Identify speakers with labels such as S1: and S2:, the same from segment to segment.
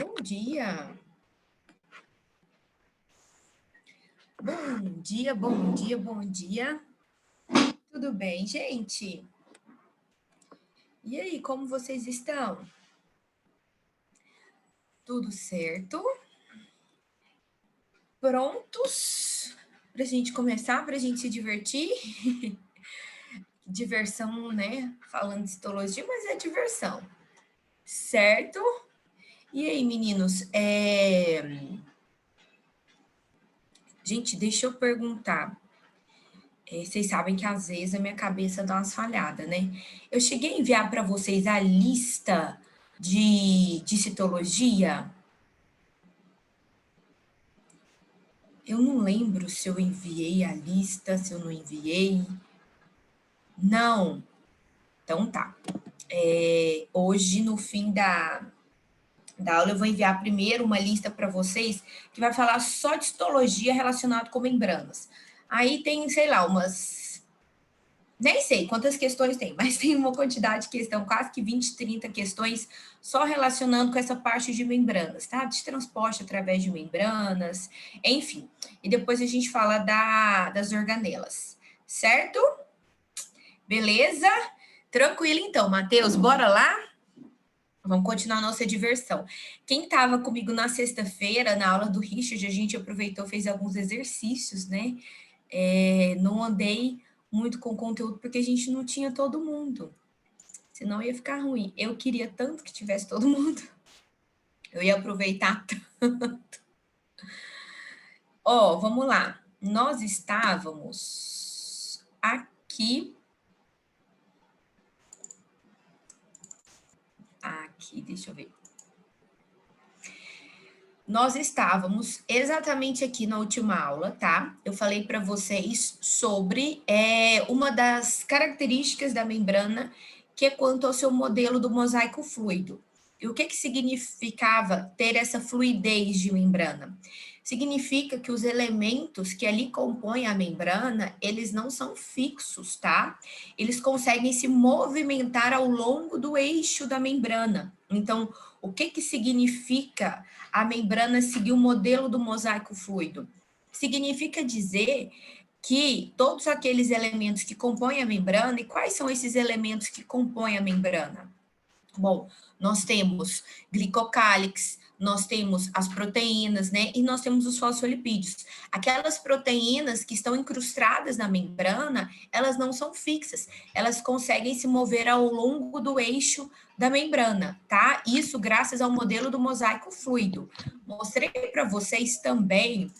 S1: Bom dia. Bom dia, bom dia, bom dia. Tudo bem, gente? E aí, como vocês estão? Tudo certo? Prontos para a gente começar, para a gente se divertir? Diversão, né? Falando de histologia, mas é diversão, certo? E aí, meninos? Gente, deixa eu perguntar. Vocês sabem que às vezes a minha cabeça dá umas falhadas, né? Eu cheguei a enviar para vocês a lista de citologia. Eu não lembro se eu enviei a lista, se eu não enviei. Não. Então tá. Hoje, no fim da aula, eu vou enviar primeiro uma lista para vocês que vai falar só de histologia relacionada com membranas. Aí tem, sei lá, nem sei quantas questões tem, mas tem uma quantidade de questão, quase que 20, 30 questões, só relacionando com essa parte de membranas, tá? De transporte através de membranas, enfim. E depois a gente fala das organelas, certo? Beleza? Tranquilo então, Matheus, bora lá? Vamos continuar a nossa diversão. Quem estava comigo na sexta-feira, na aula do Richard, a gente aproveitou, fez alguns exercícios, né? Não andei muito com conteúdo porque a gente não tinha todo mundo. Senão ia ficar ruim. Eu queria tanto que tivesse todo mundo. Eu ia aproveitar tanto. Ó, vamos lá. Nós estávamos aqui. Aqui, deixa eu ver. Nós estávamos exatamente aqui na última aula, tá? Eu falei para vocês sobre uma das características da membrana, que é quanto ao seu modelo do mosaico fluido. E o que significava ter essa fluidez de membrana? Significa que os elementos que ali compõem a membrana, eles não são fixos, tá? Eles conseguem se movimentar ao longo do eixo da membrana. Então, o que significa a membrana seguir o modelo do mosaico fluido? Significa dizer que todos aqueles elementos que compõem a membrana, e quais são esses elementos que compõem a membrana? Bom, nós temos glicocálix, nós temos as proteínas, né? E nós temos os fosfolipídios. Aquelas proteínas que estão incrustadas na membrana, elas não são fixas, elas conseguem se mover ao longo do eixo da membrana, tá? Isso graças ao modelo do mosaico fluido. Mostrei para vocês também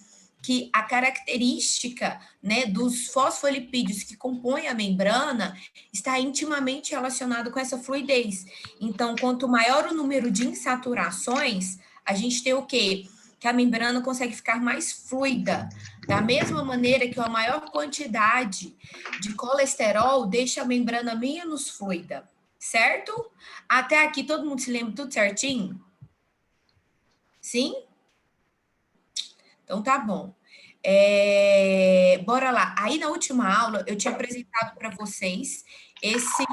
S1: que a característica, né, dos fosfolipídios que compõem a membrana está intimamente relacionado com essa fluidez. Então, quanto maior o número de insaturações, a gente tem o quê? Que a membrana consegue ficar mais fluida. Da mesma maneira que a maior quantidade de colesterol deixa a membrana menos fluida, certo? Até aqui todo mundo se lembra tudo certinho? Sim? Então tá bom. Bora lá. Aí na última aula eu tinha apresentado para vocês esse.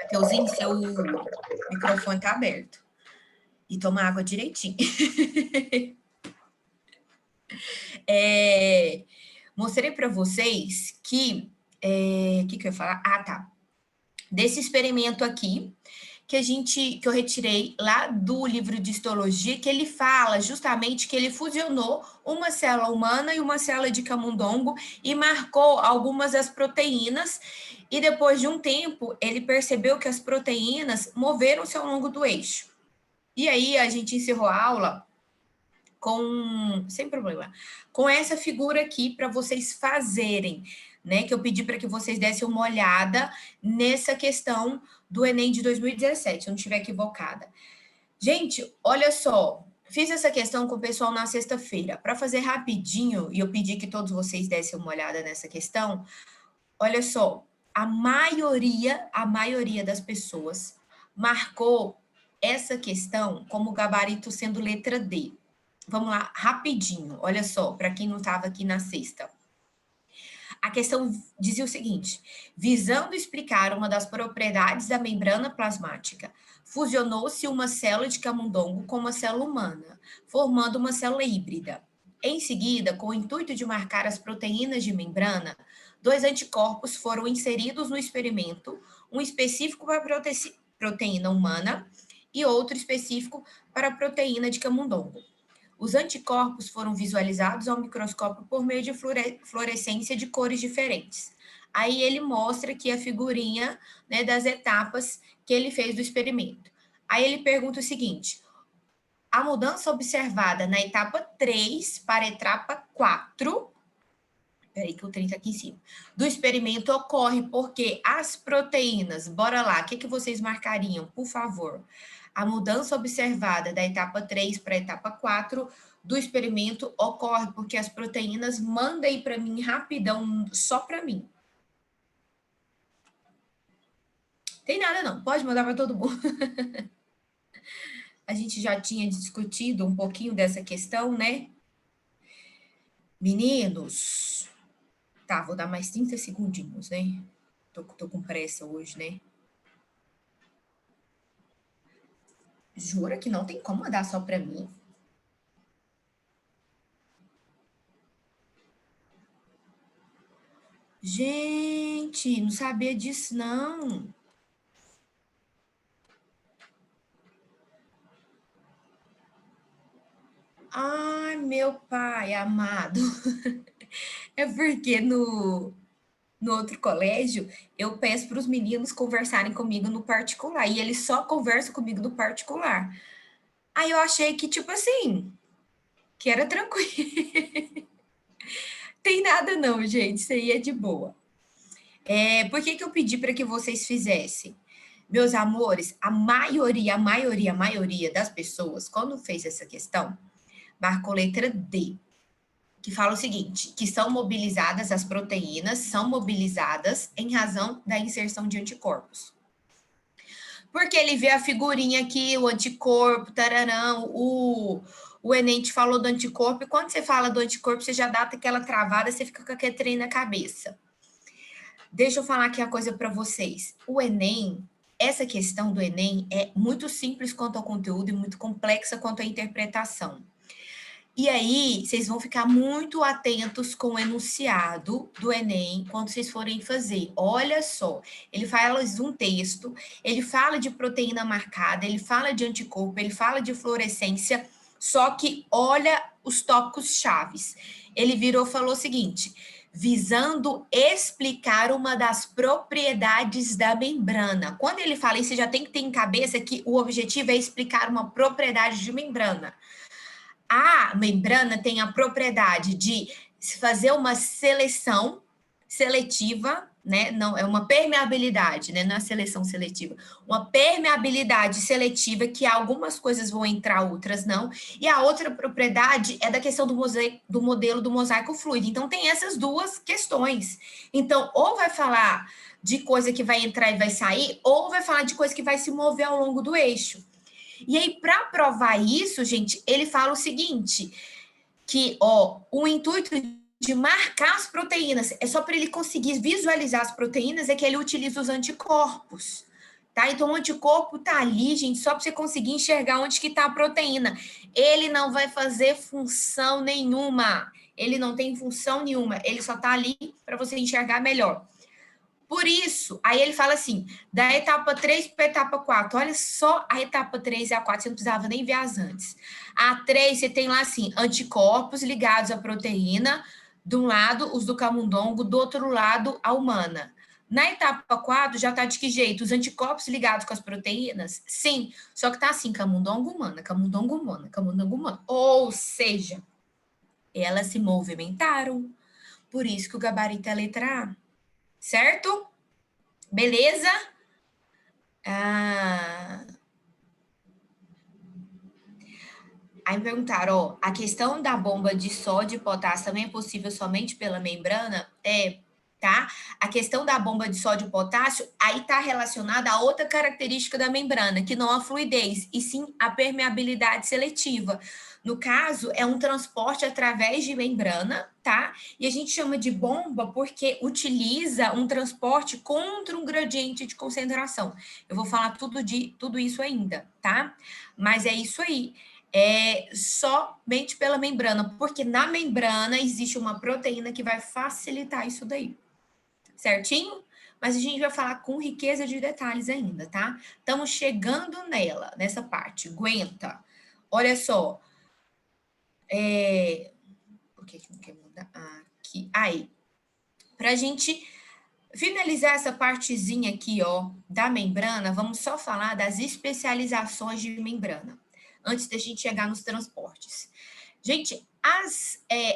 S1: Mateuzinho, seu microfone tá aberto. E toma água direitinho. Mostrei para vocês que. Que eu ia falar? Ah, tá. Desse experimento aqui, que eu retirei lá do livro de histologia, que ele fala justamente que ele fusionou uma célula humana e uma célula de camundongo e marcou algumas das proteínas, e depois de um tempo ele percebeu que as proteínas moveram-se ao longo do eixo. E aí a gente encerrou a aula sem problema, com essa figura aqui para vocês fazerem, né? Que eu pedi para que vocês dessem uma olhada nessa questão do Enem de 2017, se eu não estiver equivocada. Gente, olha só, fiz essa questão com o pessoal na sexta-feira. Para fazer rapidinho, e eu pedi que todos vocês dessem uma olhada nessa questão, olha só, a maioria das pessoas marcou essa questão como gabarito sendo letra D. Vamos lá, rapidinho, olha só, para quem não estava aqui na sexta. A questão dizia o seguinte: visando explicar uma das propriedades da membrana plasmática, fusionou-se uma célula de camundongo com uma célula humana, formando uma célula híbrida. Em seguida, com o intuito de marcar as proteínas de membrana, 2 anticorpos foram inseridos no experimento, um específico para a proteína humana e outro específico para a proteína de camundongo. Os anticorpos foram visualizados ao microscópio por meio de fluorescência de cores diferentes. Aí ele mostra aqui a figurinha, né, das etapas que ele fez do experimento. Aí ele pergunta o seguinte: a mudança observada na etapa 3 para a etapa 4, peraí que o 30 aqui em cima, do experimento ocorre porque as proteínas, bora lá, o que vocês marcariam, por favor? A mudança observada da etapa 3 para a etapa 4 do experimento ocorre porque as proteínas, manda aí para mim rapidão, só para mim. Tem nada não, pode mandar para todo mundo. A gente já tinha discutido um pouquinho dessa questão, né? Meninos, tá, vou dar mais 30 segundinhos, né? Tô com pressa hoje, né? Jura que não tem como mandar só para mim? Gente, não sabia disso, não. Ai, meu pai amado. É porque no outro colégio, eu peço para os meninos conversarem comigo no particular, e eles só conversam comigo no particular. Aí eu achei que, tipo assim, que era tranquilo. Tem nada não, gente, isso aí é de boa. Por que eu pedi para que vocês fizessem? Meus amores, a maioria das pessoas, quando fez essa questão, marcou letra D, que fala o seguinte, que são mobilizadas, as proteínas são mobilizadas em razão da inserção de anticorpos. Porque ele vê a figurinha aqui, o anticorpo, tararão, o Enem te falou do anticorpo, e quando você fala do anticorpo, você já dá aquela travada, você fica com aquele trem na cabeça. Deixa eu falar aqui a coisa para vocês. O Enem, essa questão do Enem é muito simples quanto ao conteúdo e muito complexa quanto à interpretação. E aí, vocês vão ficar muito atentos com o enunciado do Enem quando vocês forem fazer. Olha só, ele fala de um texto, ele fala de proteína marcada, ele fala de anticorpo, ele fala de fluorescência, só que olha os tópicos chaves. Ele virou e falou o seguinte: visando explicar uma das propriedades da membrana. Quando ele fala isso, você já tem que ter em cabeça que o objetivo é explicar uma propriedade de membrana. A membrana tem a propriedade de fazer uma seleção seletiva, né? Não é uma permeabilidade, né? Não é seleção seletiva, uma permeabilidade seletiva que algumas coisas vão entrar, outras não. E a outra propriedade é da questão do modelo do mosaico fluido. Então tem essas duas questões. Então, ou vai falar de coisa que vai entrar e vai sair, ou vai falar de coisa que vai se mover ao longo do eixo. E aí, para provar isso, gente, ele fala o seguinte, que o intuito de marcar as proteínas é só para ele conseguir visualizar as proteínas, é que ele utiliza os anticorpos, tá? Então, o anticorpo tá ali, gente, só para você conseguir enxergar onde que tá a proteína. Ele não vai fazer função nenhuma, ele não tem função nenhuma, ele só tá ali para você enxergar melhor. Por isso, aí ele fala assim, da etapa 3 para a etapa 4, olha só a etapa 3 e a 4, você não precisava nem ver as antes. A 3, você tem lá assim, anticorpos ligados à proteína, de um lado os do camundongo, do outro lado a humana. Na etapa 4, já está de que jeito? Os anticorpos ligados com as proteínas? Sim, só que está assim, camundongo humana, camundongo humana, camundongo humana. Ou seja, elas se movimentaram. Por isso que o gabarito é a letra A. Certo? Beleza? Aí me perguntaram, a questão da bomba de sódio e potássio também é possível somente pela membrana? Tá? A questão da bomba de sódio e potássio, aí tá relacionada a outra característica da membrana, que não a fluidez, e sim a permeabilidade seletiva. No caso, é um transporte através de membrana, tá? E a gente chama de bomba porque utiliza um transporte contra um gradiente de concentração. Eu vou falar tudo isso ainda, tá? Mas é isso aí. É somente pela membrana, porque na membrana existe uma proteína que vai facilitar isso daí. Certinho? Mas a gente vai falar com riqueza de detalhes ainda, tá? Estamos chegando nela, nessa parte. Aguenta. Olha só. Por que não quer mudar? Aqui. Aí. Para a gente finalizar essa partezinha aqui, ó, da membrana, vamos só falar das especializações de membrana, antes da gente chegar nos transportes. Gente,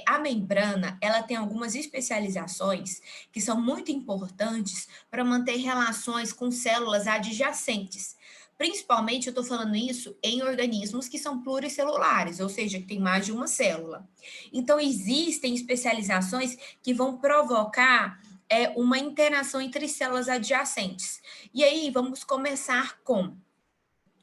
S1: a membrana, ela tem algumas especializações que são muito importantes para manter relações com células adjacentes. Principalmente, eu estou falando isso em organismos que são pluricelulares, ou seja, que tem mais de uma célula. Então, existem especializações que vão provocar uma interação entre células adjacentes. E aí, vamos começar com...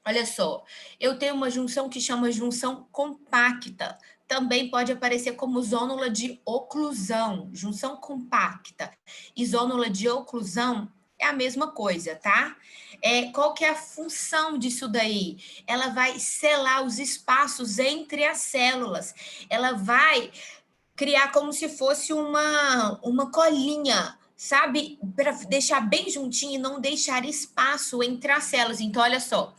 S1: Olha só, eu tenho uma junção que chama junção compacta. Também pode aparecer como zônula de oclusão, junção compacta. E zônula de oclusão é a mesma coisa, tá? Qual que é a função disso daí? Ela vai selar os espaços entre as células. Ela vai criar como se fosse uma colinha, sabe? Para deixar bem juntinho e não deixar espaço entre as células. Então, olha só.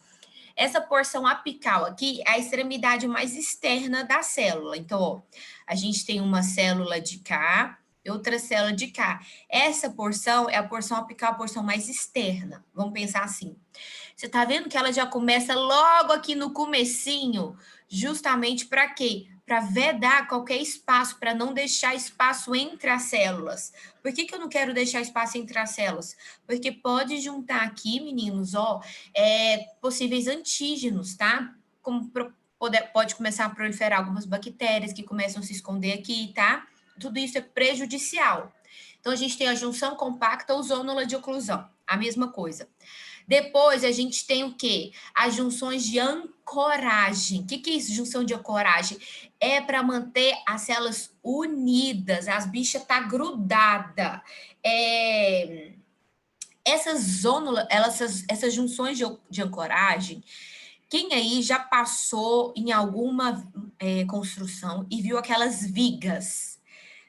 S1: Essa porção apical aqui é a extremidade mais externa da célula. Então, ó, a gente tem uma célula de cá e outra célula de cá. Essa porção é a porção apical, a porção mais externa. Vamos pensar assim. Você tá vendo que ela já começa logo aqui no comecinho, justamente para quê? Para vedar qualquer espaço, para não deixar espaço entre as células. Por que eu não quero deixar espaço entre as células? Porque pode juntar aqui, meninos, ó, possíveis antígenos, tá? Como pode começar a proliferar algumas bactérias que começam a se esconder aqui, tá? Tudo isso é prejudicial. Então, a gente tem a junção compacta ou zônula de oclusão, a mesma coisa. Depois, a gente tem o quê? As junções de ancoragem. O que é isso, junção de ancoragem? É para manter as células unidas, as bichas tá grudada. Essas junções de ancoragem, quem aí já passou em alguma construção e viu aquelas vigas?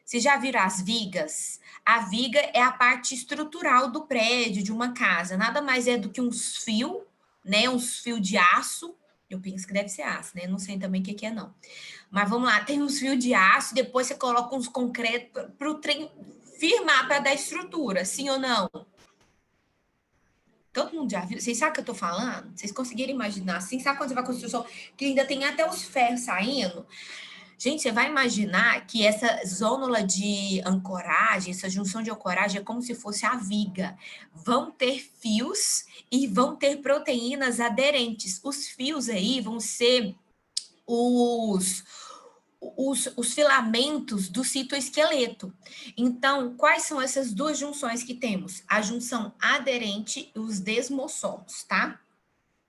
S1: Vocês já viram as vigas? A viga é a parte estrutural do prédio, de uma casa. Nada mais é do que uns fios, né? Uns fios de aço. Eu penso que deve ser aço, né? Não sei também o que é, não. Mas vamos lá, tem uns fios de aço, depois você coloca uns concretos para o trem firmar, para dar estrutura, sim ou não? Todo mundo já viu? Vocês sabem o que eu tô falando? Vocês conseguiram imaginar assim? Sabe quando você vai construção que ainda tem até os ferros saindo? Gente, você vai imaginar que essa zônula de ancoragem, essa junção de ancoragem é como se fosse a viga. Vão ter fios e vão ter proteínas aderentes. Os fios aí vão ser os filamentos do citoesqueleto. Então, quais são essas duas junções que temos? A junção aderente e os desmossomos, tá?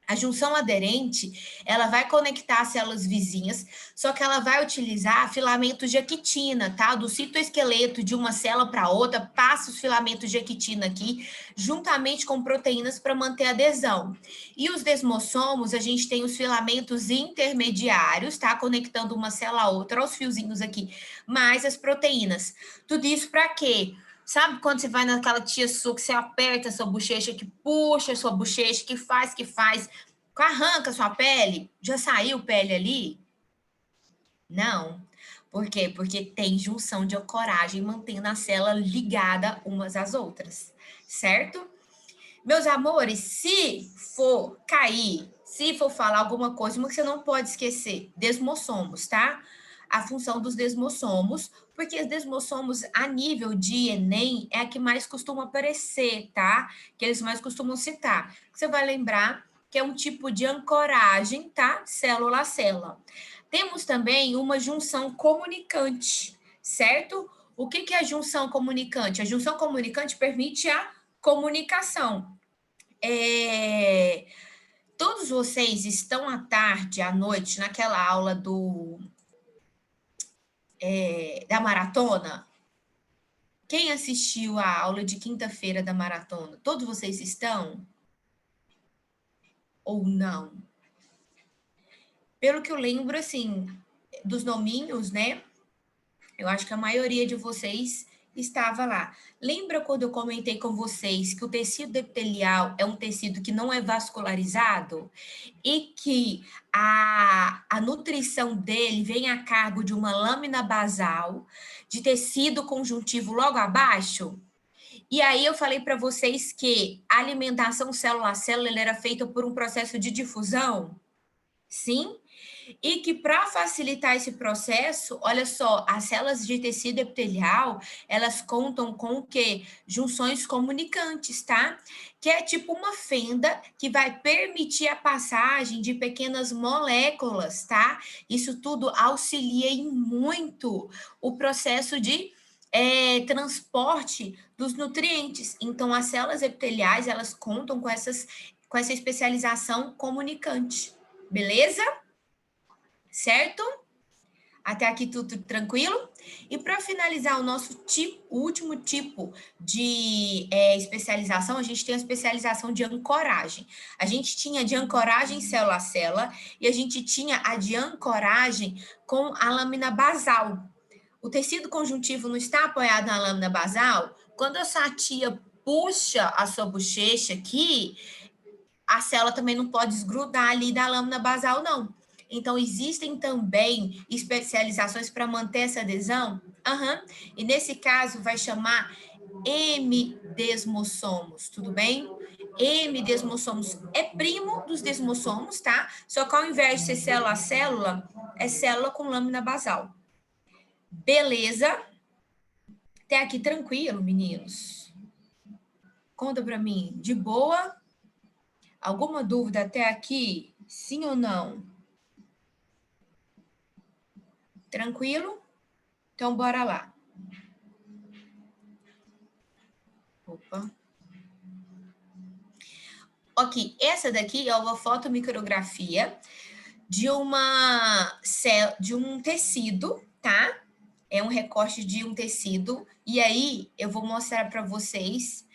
S1: A junção aderente, ela vai conectar as células vizinhas, só que ela vai utilizar filamentos de actina, tá? Do citoesqueleto de uma célula para outra, passa os filamentos de actina aqui, juntamente com proteínas para manter a adesão. E os desmossomos, a gente tem os filamentos intermediários, tá? Conectando uma célula a outra, os fiozinhos aqui, mais as proteínas. Tudo isso para quê? Sabe quando você vai naquela tia sua que você aperta a sua bochecha, que puxa a sua bochecha, que faz, arranca a sua pele? Já saiu pele ali? Não. Por quê? Porque tem junção de ancoragem mantendo a célula ligada umas às outras, certo? Meus amores, se for cair, se for falar alguma coisa, uma que você não pode esquecer, desmossomos, tá? A função dos desmossomos, porque os desmossomos a nível de Enem é a que mais costuma aparecer, tá? Que eles mais costumam citar. Você vai lembrar que é um tipo de ancoragem, tá? Célula a célula. Temos também uma junção comunicante, certo? O que é a junção comunicante? A junção comunicante permite a comunicação. Todos vocês estão à tarde, à noite, naquela aula da maratona? Quem assistiu a aula de quinta-feira da maratona? Todos vocês estão? Ou não? Pelo que eu lembro, assim, dos nominhos, né? Eu acho que a maioria de vocês estava lá. Lembra quando eu comentei com vocês que o tecido epitelial é um tecido que não é vascularizado e que a nutrição dele vem a cargo de uma lâmina basal de tecido conjuntivo logo abaixo? E aí eu falei para vocês que a alimentação célula a célula era feita por um processo de difusão? Sim? E que para facilitar esse processo, olha só, as células de tecido epitelial, elas contam com o quê? Junções comunicantes, tá? Que é tipo uma fenda que vai permitir a passagem de pequenas moléculas, tá? Isso tudo auxilia em muito o processo de transporte dos nutrientes. Então, as células epiteliais, elas contam com essa especialização comunicante. Beleza? Certo? Até aqui tudo tranquilo? E para finalizar o nosso tipo, o último tipo de especialização, a gente tem a especialização de ancoragem. A gente tinha de ancoragem célula a célula e a gente tinha a de ancoragem com a lâmina basal. O tecido conjuntivo não está apoiado na lâmina basal? Quando a sua tia puxa a sua bochecha aqui, a célula também não pode desgrudar ali da lâmina basal, não. Então, existem também especializações para manter essa adesão? Uhum. E nesse caso, vai chamar hemidesmossomos, tudo bem? Hemidesmossomos é primo dos desmossomos, tá? Só que ao invés de ser célula a célula, é célula com lâmina basal. Beleza? Até aqui tranquilo, meninos? Conta para mim, de boa? Alguma dúvida até aqui? Sim ou não? Tranquilo? Então, bora lá. Opa. Ok, essa daqui é uma fotomicrografia de um tecido, tá? É um recorte de um tecido. E aí, eu vou mostrar para vocês,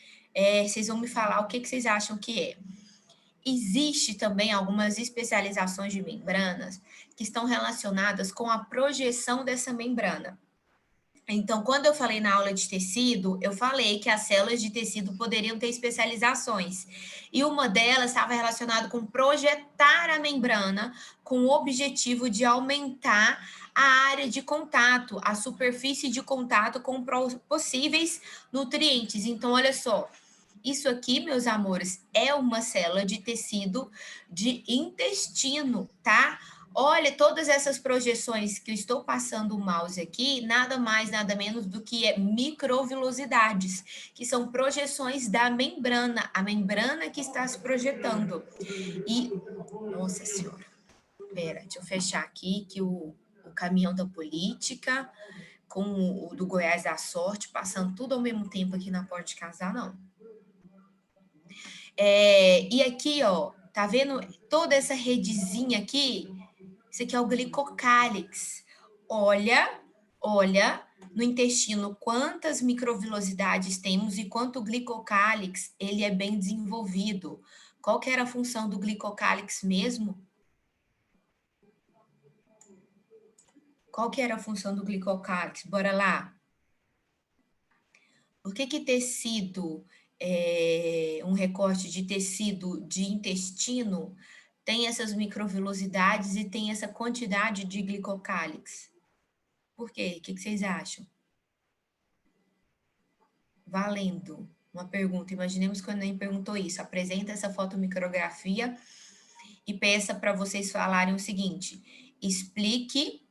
S1: vocês vão me falar o que vocês acham que é. Existe também algumas especializações de membranas que estão relacionadas com a projeção dessa membrana. Então, quando eu falei na aula de tecido, eu falei que as células de tecido poderiam ter especializações. E uma delas estava relacionada com projetar a membrana com o objetivo de aumentar a área de contato, a superfície de contato com possíveis nutrientes. Então, olha só, isso aqui, meus amores, é uma célula de tecido de intestino, tá? Olha, todas essas projeções que eu estou passando o mouse aqui, nada mais, nada menos do que microvilosidades, que são projeções da membrana, a membrana que está se projetando. E, nossa senhora, pera, deixa eu fechar aqui que o caminhão da política com o do Goiás da Sorte, passando tudo ao mesmo tempo aqui na porta de casa, não. E aqui, ó, tá vendo toda essa redezinha aqui? Isso aqui é o glicocálix. Olha no intestino quantas microvilosidades temos e quanto o glicocálix ele é bem desenvolvido. Qual que era a função do glicocálix mesmo? Qual que era a função do glicocálix? Bora lá. Por que tecido, um recorte de tecido de intestino tem essas microvilosidades e tem essa quantidade de glicocálix? Por quê? O que vocês acham? Valendo. Uma pergunta. Imaginemos que o Enem perguntou isso. Apresenta essa fotomicrografia e peça para vocês falarem o seguinte: explique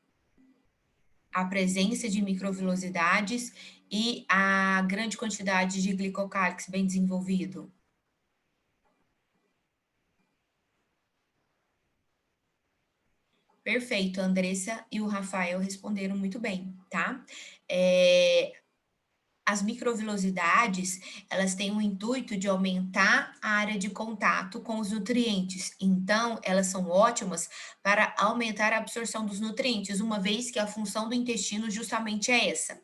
S1: a presença de microvilosidades e a grande quantidade de glicocálix bem desenvolvido. Perfeito, a Andressa e o Rafael responderam muito bem, tá? As microvilosidades, elas têm o intuito de aumentar a área de contato com os nutrientes. Então, elas são ótimas para aumentar a absorção dos nutrientes, uma vez que a função do intestino justamente é essa.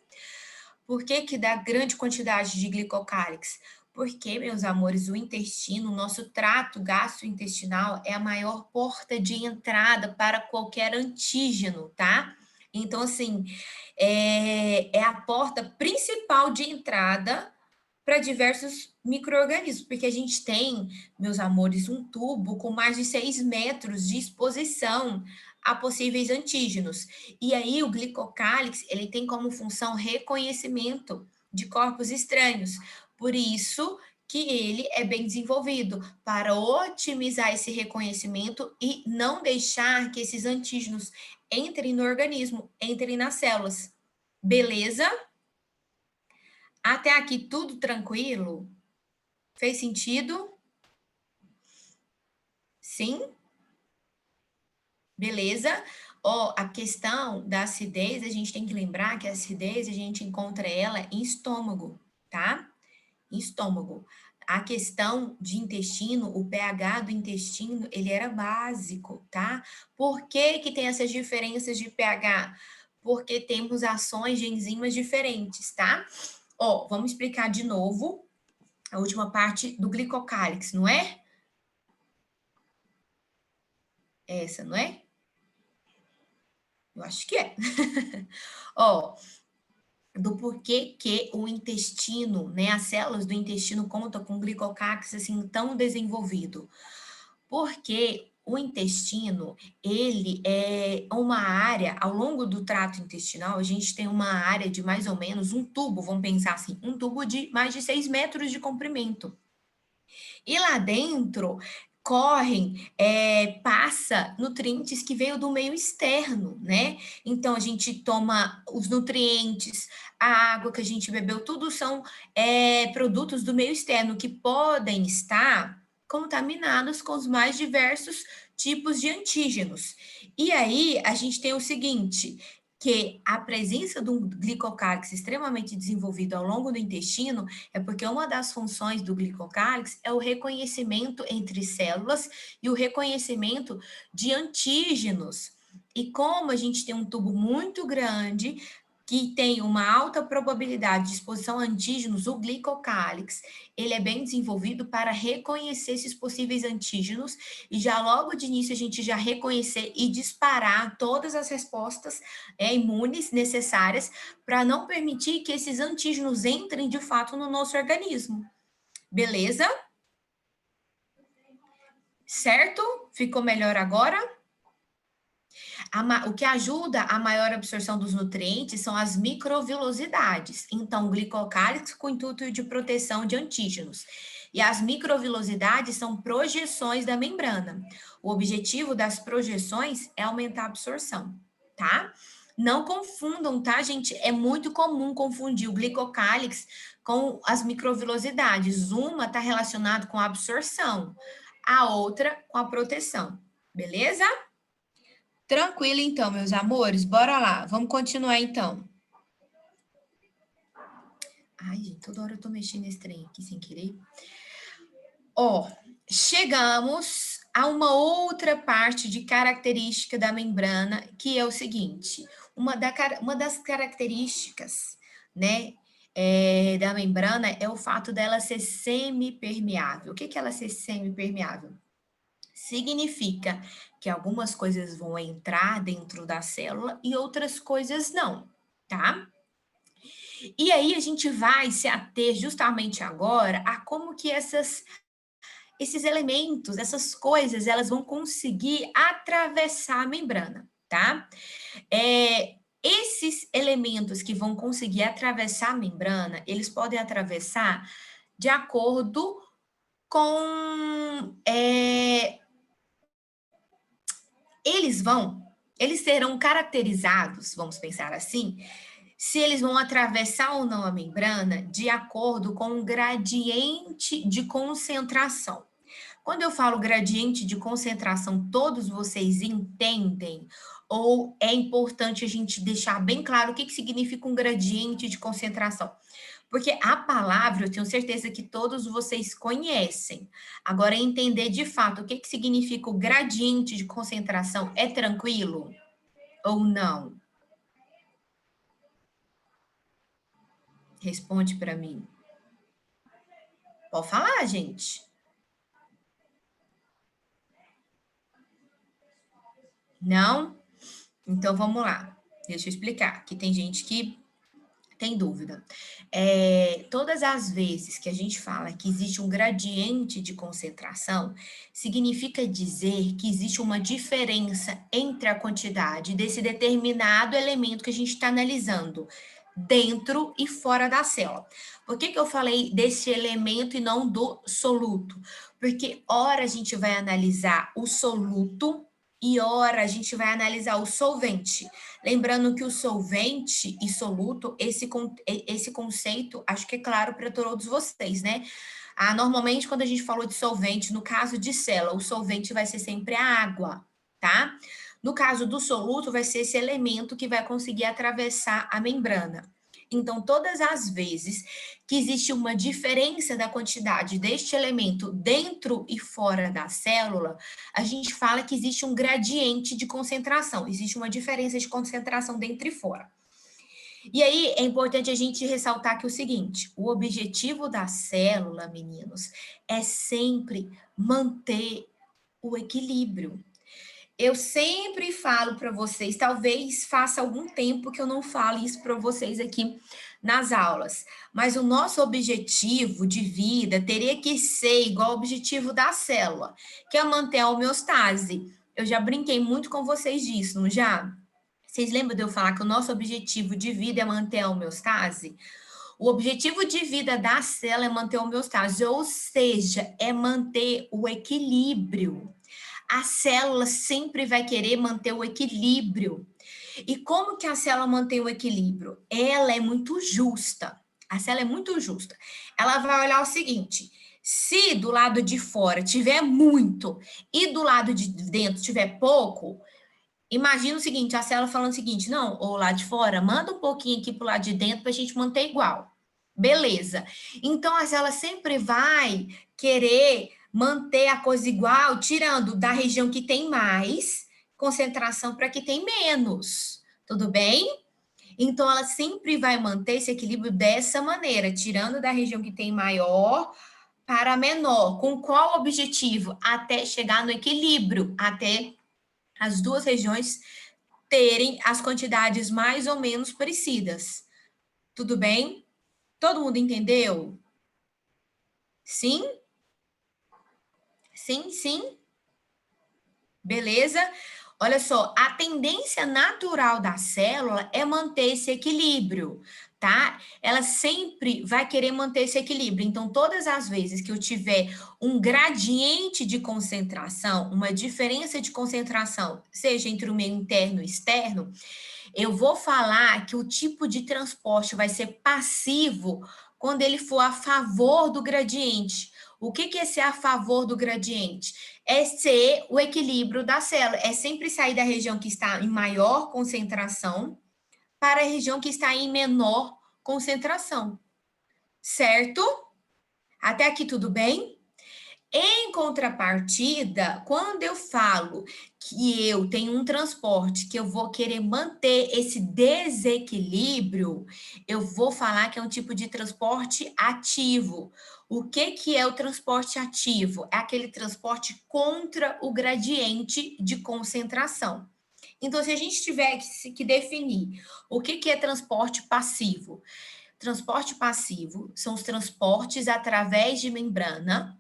S1: Por que que dá grande quantidade de glicocálix? Porque, meus amores, o intestino, o nosso trato gastrointestinal é a maior porta de entrada para qualquer antígeno, tá? Então, assim, é a porta principal de entrada para diversos micro-organismos, porque a gente tem, meus amores, um tubo com mais de 6 metros de exposição a possíveis antígenos. E aí o glicocálix, ele tem como função reconhecimento de corpos estranhos. Por isso que ele é bem desenvolvido para otimizar esse reconhecimento e não deixar que esses antígenos entrem no organismo, entrem nas células. Beleza? Até aqui tudo tranquilo? Fez sentido? Sim? Beleza? Ó, a questão da acidez, a gente tem que lembrar que a acidez a gente encontra ela em estômago, tá? Em estômago. A questão de intestino, o pH do intestino, ele era básico, tá? Por que que tem essas diferenças de pH? Porque temos ações de enzimas diferentes, tá? Ó, vamos explicar de novo a última parte do glicocálix, não é? Essa, não é? Eu acho que é. Ó, do porquê que o intestino, né, as células do intestino contam com glicocálix assim tão desenvolvido. Porque o intestino, ele é uma área, ao longo do trato intestinal, a gente tem uma área de mais ou menos um tubo, vamos pensar assim, um tubo de mais de 6 metros de comprimento. E lá dentro passa nutrientes que veio do meio externo, né? Então a gente toma os nutrientes, a água que a gente bebeu, tudo são produtos do meio externo que podem estar contaminados com os mais diversos tipos de antígenos. E aí a gente tem o seguinte, que a presença de um glicocálix extremamente desenvolvido ao longo do intestino é porque uma das funções do glicocálix é o reconhecimento entre células e o reconhecimento de antígenos. E como a gente tem um tubo muito grande, que tem uma alta probabilidade de exposição a antígenos, o glicocálix, ele é bem desenvolvido para reconhecer esses possíveis antígenos e já logo de início a gente já reconhecer e disparar todas as respostas imunes necessárias para não permitir que esses antígenos entrem de fato no nosso organismo. Beleza? Certo? Ficou melhor agora? O que ajuda a maior absorção dos nutrientes são as microvilosidades. Então, o glicocálix com o intuito de proteção de antígenos. E as microvilosidades são projeções da membrana. O objetivo das projeções é aumentar a absorção, tá? Não confundam, tá, gente? É muito comum confundir o glicocálix com as microvilosidades. Uma está relacionada com a absorção, a outra com a proteção. Beleza? Tranquilo, então, meus amores, bora lá, vamos continuar então. Ai, gente, toda hora eu tô mexendo nesse trem aqui sem querer. Ó, chegamos a uma outra parte de característica da membrana, que é o seguinte: uma das características, né, da membrana é o fato dela ser semipermeável. O que que ela ser semipermeável? Significa que algumas coisas vão entrar dentro da célula e outras coisas não, tá? E aí a gente vai se ater justamente agora a como que esses elementos, essas coisas, elas vão conseguir atravessar a membrana, tá? Esses elementos que vão conseguir atravessar a membrana, eles podem atravessar de acordo com eles serão caracterizados, vamos pensar assim, se eles vão atravessar ou não a membrana de acordo com o gradiente de concentração. Quando eu falo gradiente de concentração, todos vocês entendem? Ou é importante a gente deixar bem claro o que significa um gradiente de concentração? Porque a palavra, eu tenho certeza que todos vocês conhecem. Agora, entender de fato o que significa o gradiente de concentração é tranquilo ou não? Responde para mim. Pode falar, gente. Não? Então, vamos lá. Deixa eu explicar, que tem gente que tem dúvida. Todas as vezes que a gente fala que existe um gradiente de concentração, significa dizer que existe uma diferença entre a quantidade desse determinado elemento que a gente está analisando, dentro e fora da célula. Por que eu falei desse elemento e não do soluto? Porque ora a gente vai analisar o soluto e ora a gente vai analisar o solvente. Lembrando que o solvente e soluto, esse conceito, acho que é claro para todos vocês, né? Normalmente, quando a gente falou de solvente, no caso de célula, o solvente vai ser sempre a água, tá? No caso do soluto, vai ser esse elemento que vai conseguir atravessar a membrana. Então, todas as vezes que existe uma diferença da quantidade deste elemento dentro e fora da célula, a gente fala que existe um gradiente de concentração, existe uma diferença de concentração dentro e fora. E aí é importante a gente ressaltar que o seguinte: o objetivo da célula, meninos, é sempre manter o equilíbrio. Eu sempre falo para vocês, talvez faça algum tempo que eu não fale isso para vocês aqui nas aulas, mas o nosso objetivo de vida teria que ser igual ao objetivo da célula, que é manter a homeostase. Eu já brinquei muito com vocês disso, não já? Vocês lembram de eu falar que o nosso objetivo de vida é manter a homeostase? O objetivo de vida da célula é manter a homeostase, ou seja, é manter o equilíbrio. A célula sempre vai querer manter o equilíbrio. E como que a célula mantém o equilíbrio? Ela é muito justa. A célula é muito justa. Ela vai olhar o seguinte: se do lado de fora tiver muito e do lado de dentro tiver pouco, imagina o seguinte, a célula falando o seguinte: não, ou lá de fora, manda um pouquinho aqui pro lado de dentro para a gente manter igual. Beleza. Então a célula sempre vai querer manter a coisa igual, tirando da região que tem mais concentração para que tem menos. Tudo bem? Então ela sempre vai manter esse equilíbrio dessa maneira, tirando da região que tem maior para menor. Com qual objetivo? Até chegar no equilíbrio, até as duas regiões terem as quantidades mais ou menos parecidas. Tudo bem? Todo mundo entendeu? Sim? Sim, sim. Beleza? Olha só, a tendência natural da célula é manter esse equilíbrio, tá? Ela sempre vai querer manter esse equilíbrio. Então, todas as vezes que eu tiver um gradiente de concentração, uma diferença de concentração, seja entre o meio interno e externo, eu vou falar que o tipo de transporte vai ser passivo quando ele for a favor do gradiente. O que é ser a favor do gradiente? É ser o equilíbrio da célula, é sempre sair da região que está em maior concentração para a região que está em menor concentração. Certo? Até aqui tudo bem? Em contrapartida, quando eu falo que eu tenho um transporte que eu vou querer manter esse desequilíbrio, eu vou falar que é um tipo de transporte ativo. O que é o transporte ativo? É aquele transporte contra o gradiente de concentração. Então, se a gente tiver que definir o que é transporte passivo, transporte passivo são os transportes através de membrana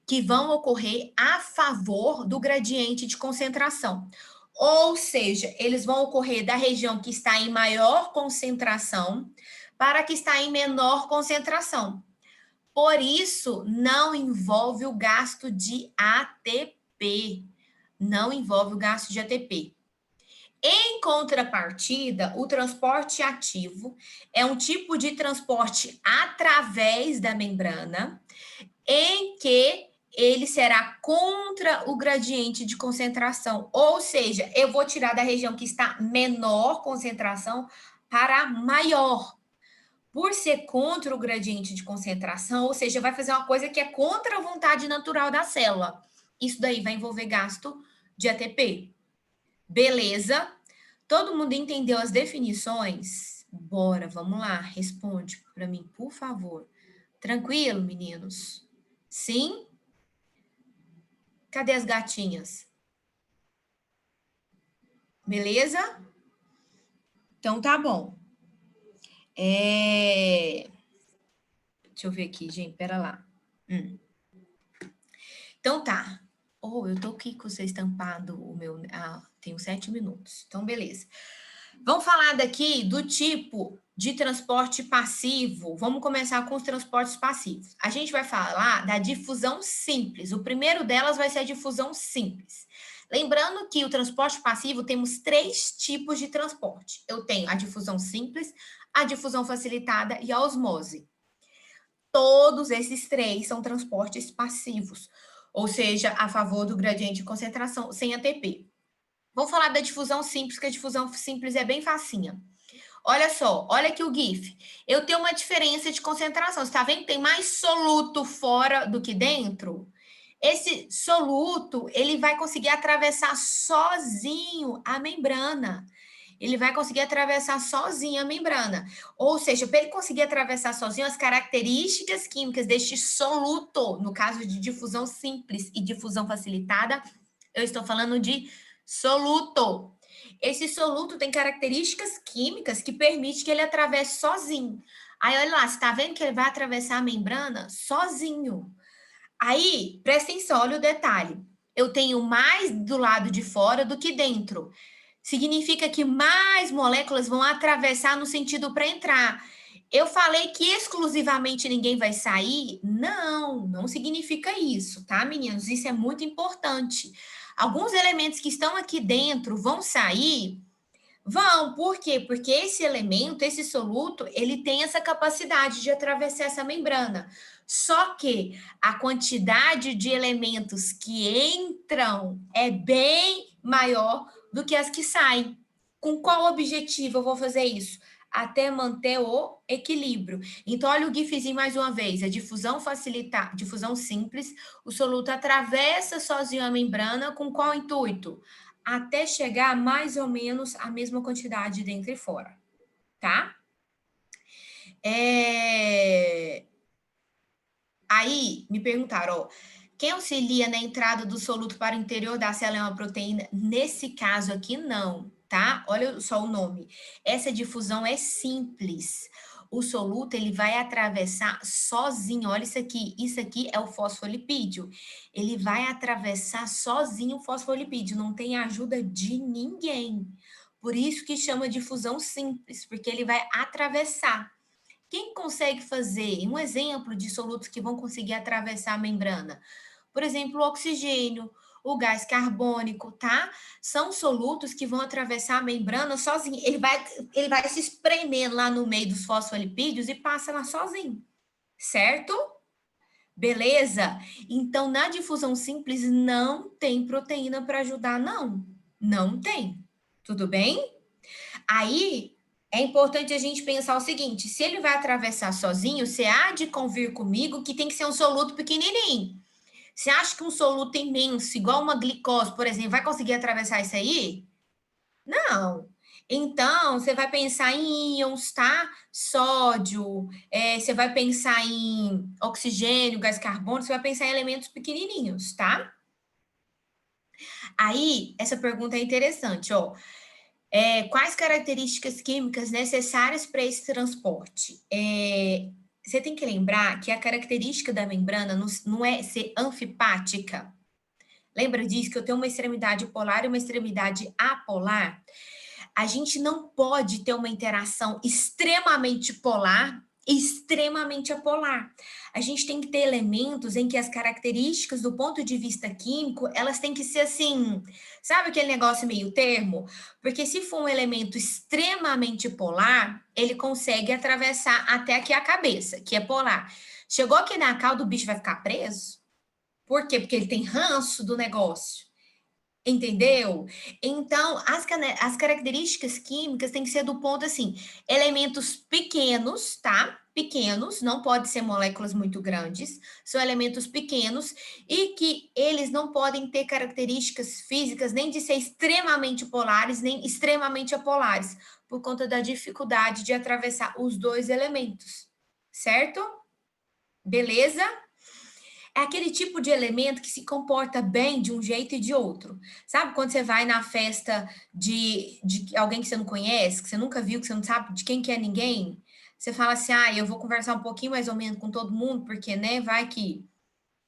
S1: que vão ocorrer a favor do gradiente de concentração. Ou seja, eles vão ocorrer da região que está em maior concentração para a que está em menor concentração. Por isso, não envolve o gasto de ATP. Não envolve o gasto de ATP. Em contrapartida, o transporte ativo é um tipo de transporte através da membrana em que ele será contra o gradiente de concentração, ou seja, eu vou tirar da região que está menor concentração para maior. por ser contra o gradiente de concentração, ou seja, vai fazer uma coisa que é contra a vontade natural da célula. Isso daí vai envolver gasto de ATP. Beleza? Todo mundo entendeu as definições? Bora, vamos lá, responde para mim, por favor. Tranquilo, meninos? Sim? Cadê as gatinhas? Beleza? Então tá bom. Deixa eu ver aqui, gente, pera lá. Então tá. Oh, eu tô aqui com você estampado o meu. Tenho 7 minutos. Então, beleza. Vamos falar daqui do tipo de transporte passivo. Vamos começar com os transportes passivos. A gente vai falar da difusão simples. O primeiro delas vai ser a difusão simples. Lembrando que o transporte passivo temos 3 tipos de transporte. Eu tenho a difusão simples, a difusão facilitada e a osmose. Todos esses 3 são transportes passivos, ou seja, a favor do gradiente de concentração sem ATP. Vamos falar da difusão simples, que a difusão simples é bem facinha. Olha só, olha aqui o GIF. Eu tenho uma diferença de concentração. Você está vendo que tem mais soluto fora do que dentro? Esse soluto, ele vai conseguir atravessar sozinho a membrana. Ele vai conseguir atravessar sozinho a membrana. Ou seja, para ele conseguir atravessar sozinho, as características químicas deste soluto, no caso de difusão simples e difusão facilitada, eu estou falando de soluto. Esse soluto tem características químicas que permitem que ele atravesse sozinho. Aí, olha lá, você está vendo que ele vai atravessar a membrana sozinho. Aí, presta atenção, olha o detalhe. Eu tenho mais do lado de fora do que dentro. Significa que mais moléculas vão atravessar no sentido para entrar. Eu falei que exclusivamente ninguém vai sair? Não, não significa isso, tá, meninos? Isso é muito importante. Alguns elementos que estão aqui dentro vão sair? Vão, por quê? Porque esse elemento, esse soluto, ele tem essa capacidade de atravessar essa membrana. Só que a quantidade de elementos que entram é bem maior do que as que saem. Com qual objetivo eu vou fazer isso? Até manter o equilíbrio. Então, olha o GIFzinho mais uma vez. A difusão facilitar, difusão simples, o soluto atravessa sozinho a membrana com qual intuito? Até chegar mais ou menos a mesma quantidade dentro e fora, tá? Aí, me perguntaram, ó, quem auxilia na entrada do soluto para o interior da célula é uma proteína? Nesse caso aqui, não, tá? Olha só o nome. Essa difusão é simples. O soluto, ele vai atravessar sozinho. Olha isso aqui é o fosfolipídio. Ele vai atravessar sozinho o fosfolipídio, não tem ajuda de ninguém. Por isso que chama difusão simples, porque ele vai atravessar. Quem consegue fazer um exemplo de solutos que vão conseguir atravessar a membrana? Por exemplo, o oxigênio, o gás carbônico, tá? São solutos que vão atravessar a membrana sozinho. Ele vai se espremendo lá no meio dos fosfolipídios e passa lá sozinho, certo? Beleza? Então, na difusão simples, não tem proteína para ajudar, não. Não tem. Tudo bem? Aí, é importante a gente pensar o seguinte: se ele vai atravessar sozinho, você há de convir comigo que tem que ser um soluto pequenininho. Você acha que um soluto imenso, igual uma glicose, por exemplo, vai conseguir atravessar isso aí? Não. Então, você vai pensar em íons, tá? Sódio, você vai pensar em oxigênio, gás carbônico, você vai pensar em elementos pequenininhos, tá? Aí, essa pergunta é interessante, ó. Quais características químicas necessárias para esse transporte? Você tem que lembrar que a característica da membrana não é ser anfipática. Lembra disso, que eu tenho uma extremidade polar e uma extremidade apolar? A gente não pode ter uma interação extremamente polar e extremamente apolar. A gente tem que ter elementos em que as características do ponto de vista químico, elas têm que ser assim, sabe aquele negócio meio termo? Porque se for um elemento extremamente polar, ele consegue atravessar até aqui a cabeça, que é polar. Chegou aqui na cauda, o bicho vai ficar preso? Por quê? Porque ele tem ranço do negócio. Entendeu? Então, as características químicas têm que ser do ponto assim, elementos pequenos, tá? Pequenos, não pode ser moléculas muito grandes, são elementos pequenos e que eles não podem ter características físicas nem de ser extremamente polares, nem extremamente apolares, por conta da dificuldade de atravessar os dois elementos, certo? Beleza? É aquele tipo de elemento que se comporta bem de um jeito e de outro. Sabe quando você vai na festa de alguém que você não conhece, que você nunca viu, que você não sabe de quem que é ninguém? Você fala assim, ah, eu vou conversar um pouquinho mais ou menos com todo mundo, porque, né, vai que...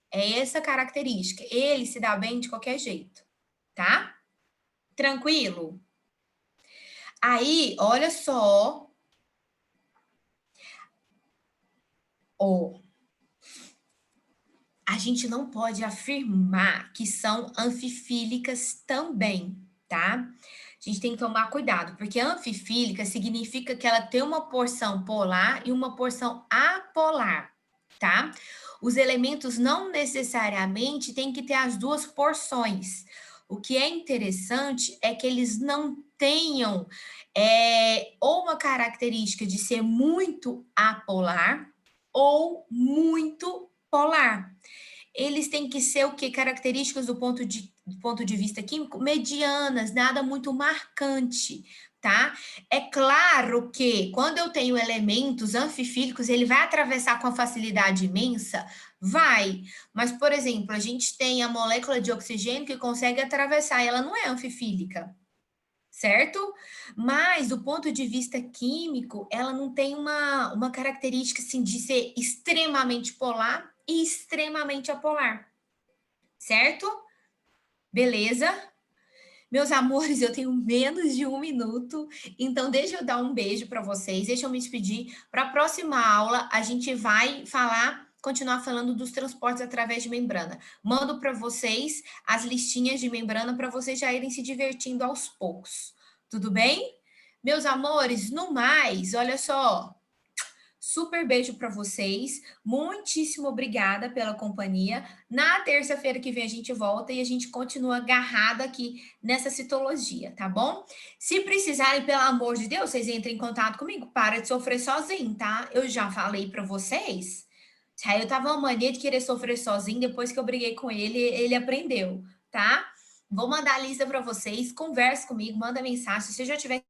S1: É essa característica. Ele se dá bem de qualquer jeito, tá? Tranquilo? Aí, olha só. Ó, a gente não pode afirmar que são anfifílicas também, tá? A gente tem que tomar cuidado, porque anfifílica significa que ela tem uma porção polar e uma porção apolar, tá? Os elementos não necessariamente têm que ter as duas porções. O que é interessante é que eles não tenham ou uma característica de ser muito apolar ou muito polar. Eles têm que ser o que? Características do ponto de vista químico medianas, nada muito marcante, tá? É claro que quando eu tenho elementos anfifílicos, ele vai atravessar com a facilidade imensa? Vai. Mas, por exemplo, a gente tem a molécula de oxigênio que consegue atravessar, ela não é anfifílica, certo? Mas, do ponto de vista químico, ela não tem uma característica assim, de ser extremamente polar e extremamente apolar, certo? Beleza? Meus amores, eu tenho menos de 1 minuto, então deixa eu dar um beijo para vocês, deixa eu me despedir. Para a próxima aula, a gente vai continuar falando dos transportes através de membrana. Mando para vocês as listinhas de membrana para vocês já irem se divertindo aos poucos. Tudo bem? Meus amores, no mais, olha só, super beijo para vocês. Muitíssimo obrigada pela companhia. Na terça-feira que vem a gente volta e a gente continua agarrado aqui nessa citologia, tá bom? Se precisarem, pelo amor de Deus, vocês entrem em contato comigo. Para de sofrer sozinho, tá? Eu já falei para vocês. Aí eu tava uma mania de querer sofrer sozinho, depois que eu briguei com ele, ele aprendeu, tá? Vou mandar a lista para vocês, converse comigo, manda mensagem. Se eu já tiver